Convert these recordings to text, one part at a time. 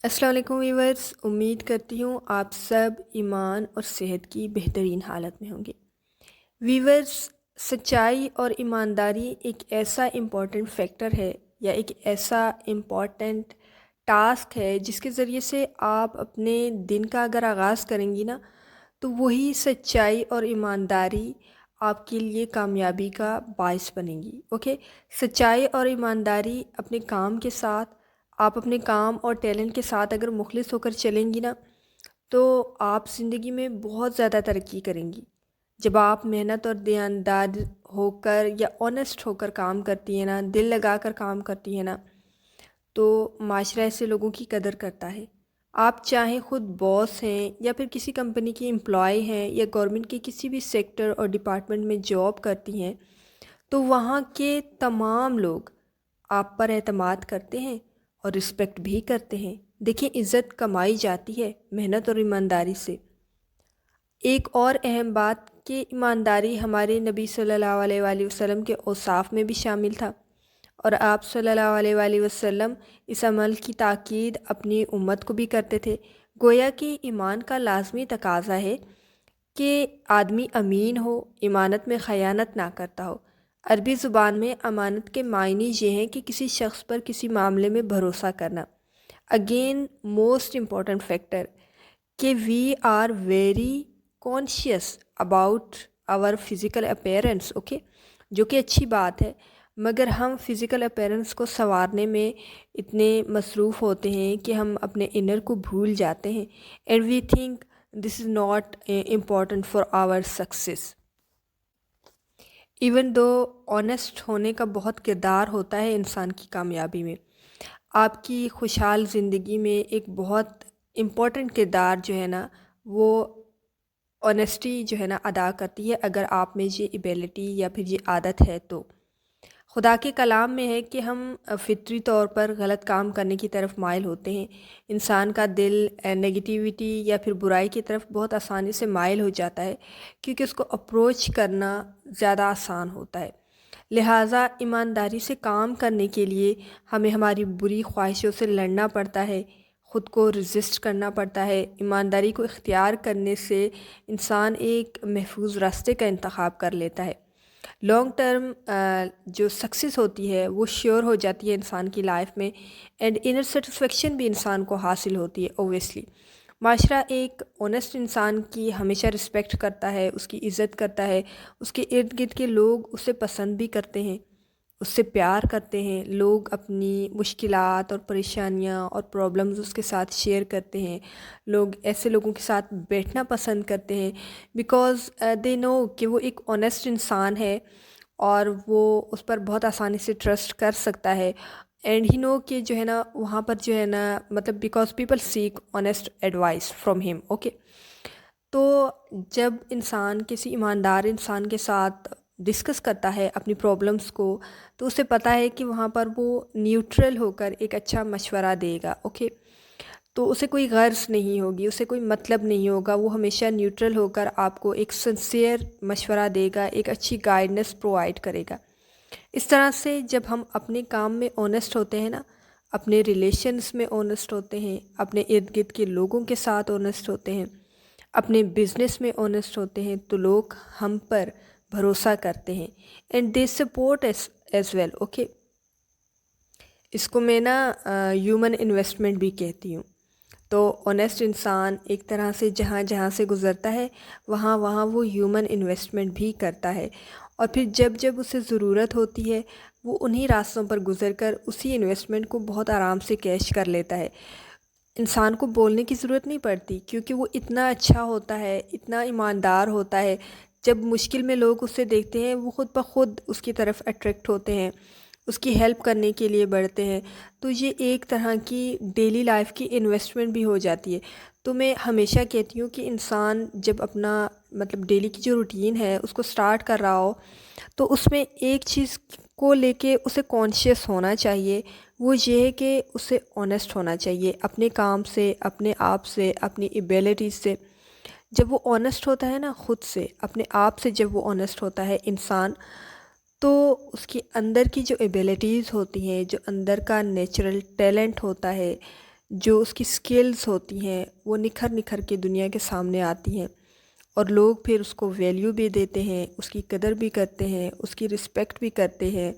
السلام علیکم ویورز، امید کرتی ہوں آپ سب ایمان اور صحت کی بہترین حالت میں ہوں گے۔ ویورز، سچائی اور ایمانداری ایک ایسا امپورٹنٹ فیکٹر ہے یا ایک ایسا امپورٹنٹ ٹاسک ہے جس کے ذریعے سے آپ اپنے دن کا اگر آغاز کریں گی نا تو وہی سچائی اور ایمانداری آپ کے لیے کامیابی کا باعث بنے گی۔ اوکے، سچائی اور ایمانداری اپنے کام کے ساتھ، آپ اپنے کام اور ٹیلنٹ کے ساتھ اگر مخلص ہو کر چلیں گی نا تو آپ زندگی میں بہت زیادہ ترقی کریں گی۔ جب آپ محنت اور دیانتدار ہو کر یا آنیسٹ ہو کر کام کرتی ہیں نا، دل لگا کر کام کرتی ہیں نا، تو معاشرہ ایسے لوگوں کی قدر کرتا ہے۔ آپ چاہیں خود باس ہیں یا پھر کسی کمپنی کی امپلائی ہیں یا گورنمنٹ کے کسی بھی سیکٹر اور ڈپارٹمنٹ میں جاب کرتی ہیں، تو وہاں کے تمام لوگ آپ پر اعتماد کرتے ہیں اور رسپیکٹ بھی کرتے ہیں۔ دیکھیں، عزت کمائی جاتی ہے محنت اور ایمانداری سے۔ ایک اور اہم بات کہ ایمانداری ہمارے نبی صلی اللہ علیہ وآلہ وسلم کے اوصاف میں بھی شامل تھا، اور آپ صلی اللہ علیہ وآلہ وسلم اس عمل کی تاکید اپنی امت کو بھی کرتے تھے۔ گویا کہ ایمان کا لازمی تقاضا ہے کہ آدمی امین ہو، امانت میں خیانت نہ کرتا ہو۔ عربی زبان میں امانت کے معنی یہ ہیں کہ کسی شخص پر کسی معاملے میں بھروسہ کرنا۔ اگین موسٹ امپورٹنٹ فیکٹر کہ we are very conscious about our physical appearance, okay, جو کہ اچھی بات ہے، مگر ہم فزیکل اپیرنس کو سنوارنے میں اتنے مصروف ہوتے ہیں کہ ہم اپنے انر کو بھول جاتے ہیں، and we think this is not important for our success. Even دو آنیسٹ ہونے کا بہت کردار ہوتا ہے انسان کی کامیابی میں۔ آپ کی خوشحال زندگی میں ایک بہت امپورٹنٹ کردار جو ہے نا وہ آنیسٹی جو ہے نا ادا کرتی ہے، اگر آپ میں یہ ایبیلٹی یا پھر یہ عادت ہے تو۔ خدا کے کلام میں ہے کہ ہم فطری طور پر غلط کام کرنے کی طرف مائل ہوتے ہیں۔ انسان کا دل نگیٹیوٹی یا پھر برائی کی طرف بہت آسانی سے مائل ہو جاتا ہے کیونکہ اس کو اپروچ کرنا زیادہ آسان ہوتا ہے۔ لہٰذا ایمانداری سے کام کرنے کے لیے ہمیں ہماری بری خواہشوں سے لڑنا پڑتا ہے، خود کو ریزسٹ کرنا پڑتا ہے۔ ایمانداری کو اختیار کرنے سے انسان ایک محفوظ راستے کا انتخاب کر لیتا ہے۔ لانگ ٹرم جو سکسیس ہوتی ہے وہ شیور ہو جاتی ہے انسان کی لائف میں، اینڈ انر سیٹسفیکشن بھی انسان کو حاصل ہوتی ہے اوبویسلی۔ معاشرہ ایک آنیسٹ انسان کی ہمیشہ رسپیکٹ کرتا ہے، اس کی عزت کرتا ہے، اس کے ارد گرد کے لوگ اسے پسند بھی کرتے ہیں، اس سے پیار کرتے ہیں۔ لوگ اپنی مشکلات اور پریشانیاں اور پرابلمز اس کے ساتھ شیئر کرتے ہیں۔ لوگ ایسے لوگوں کے ساتھ بیٹھنا پسند کرتے ہیں بیکاز دے نو کہ وہ ایک آنیسٹ انسان ہے اور وہ اس پر بہت آسانی سے ٹرسٹ کر سکتا ہے، اینڈ ہی نو کہ جو ہے نا وہاں پر جو ہے نا مطلب because people seek honest advice from him, okay. تو جب انسان کسی ایماندار انسان کے ساتھ ڈسکس کرتا ہے اپنی پرابلمس کو تو اسے پتہ ہے کہ وہاں پر وہ نیوٹرل ہو کر ایک اچھا مشورہ دے گا، اوکے۔ تو اسے کوئی غرض نہیں ہوگی، اسے کوئی مطلب نہیں ہوگا، وہ ہمیشہ نیوٹرل ہو کر آپ کو ایک سنسیئر مشورہ دے گا، ایک اچھی گائیڈنس پرووائڈ کرے گا۔ اس طرح سے جب ہم اپنے کام میں آنیسٹ ہوتے ہیں نا، اپنے ریلیشنز میں آنیسٹ ہوتے ہیں، اپنے ارد گرد کے لوگوں کے ساتھ آنیسٹ ہوتے ہیں، اپنے بزنس میں آنیسٹ ہوتے ہیں، تو لوگ ہم پر بھروسہ کرتے ہیں، and the support as well, okay. اس کو میں نا ہیومن انویسٹمنٹ بھی کہتی ہوں۔ تو آنیسٹ انسان ایک طرح سے جہاں جہاں سے گزرتا ہے وہاں وہاں وہ ہیومن انویسٹمنٹ بھی کرتا ہے، اور پھر جب جب اسے ضرورت ہوتی ہے وہ انہی راستوں پر گزر کر اسی انویسٹمنٹ کو بہت آرام سے کیش کر لیتا ہے۔ انسان کو بولنے کی ضرورت نہیں پڑتی کیونکہ وہ اتنا اچھا ہوتا ہے، اتنا ایماندار ہوتا ہے، جب مشکل میں لوگ اسے دیکھتے ہیں وہ خود بخود اس کی طرف اٹریکٹ ہوتے ہیں، اس کی ہیلپ کرنے کے لیے بڑھتے ہیں۔ تو یہ ایک طرح کی ڈیلی لائف کی انویسٹمنٹ بھی ہو جاتی ہے۔ تو میں ہمیشہ کہتی ہوں کہ انسان جب اپنا مطلب ڈیلی کی جو روٹین ہے اس کو سٹارٹ کر رہا ہو تو اس میں ایک چیز کو لے کے اسے کانشیس ہونا چاہیے، وہ یہ ہے کہ اسے آنیسٹ ہونا چاہیے اپنے کام سے، اپنے آپ سے، اپنی ایبیلٹیز سے۔ جب وہ آنیسٹ ہوتا ہے نا خود سے، اپنے آپ سے جب وہ آنیسٹ ہوتا ہے انسان، تو اس کے اندر کی جو ایبیلٹیز ہوتی ہیں، جو اندر کا نیچرل ٹیلنٹ ہوتا ہے، جو اس کی سکلز ہوتی ہیں وہ نکھر نکھر کے دنیا کے سامنے آتی ہیں، اور لوگ پھر اس کو ویلیو بھی دیتے ہیں، اس کی قدر بھی کرتے ہیں، اس کی رسپیکٹ بھی کرتے ہیں،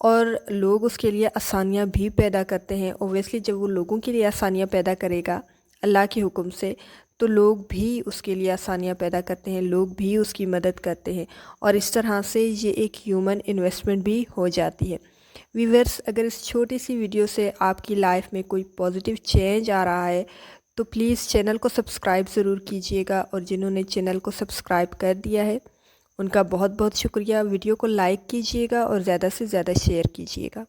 اور لوگ اس کے لیے آسانیاں بھی پیدا کرتے ہیں۔ اوبویسلی جب وہ لوگوں کے لیے آسانیاں پیدا کرے گا اللہ کے حکم سے، تو لوگ بھی اس کے لیے آسانیاں پیدا کرتے ہیں، لوگ بھی اس کی مدد کرتے ہیں، اور اس طرح سے یہ ایک ہیومن انویسٹمنٹ بھی ہو جاتی ہے۔ ویورز، اگر اس چھوٹی سی ویڈیو سے آپ کی لائف میں کوئی پازیٹیو چینج آ رہا ہے تو پلیز چینل کو سبسکرائب ضرور کیجئے گا، اور جنہوں نے چینل کو سبسکرائب کر دیا ہے ان کا بہت بہت شکریہ۔ ویڈیو کو لائک کیجئے گا اور زیادہ سے زیادہ شیئر کیجئے گا۔